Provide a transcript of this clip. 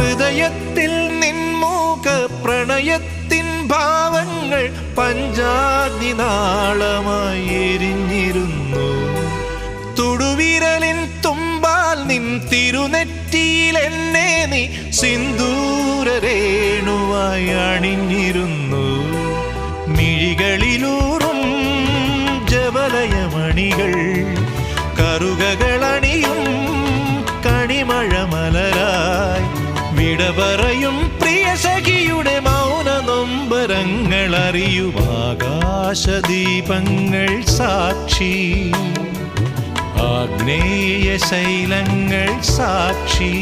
ഹൃദയത്തിൽ നിൻമുഖ പ്രണയത്തിൻ ഭാവങ്ങൾ പഞ്ചാഗ്നി നാളമായി എരിഞ്ഞിരുന്നു. തുടുവിരലിൻ തുമ്പാൽ നിൻ തിരുനെറ്റിയിൽ എന്നെ നീ സിന്ദൂരരേണുവായി അണിഞ്ഞിരുന്നു. മിഴികളിലൂറും ജവലയമണികൾ കറുകകളണിയും കണിമഴമലരായി വിട പറയും പ്രിയ സഖിയുടെ മൗന നൊമ്പരങ്ങൾ അറിയും ആകാശദീപങ്ങൾ സാക്ഷി, ആഗ്നേയ ശൈലങ്ങൾ സാക്ഷി.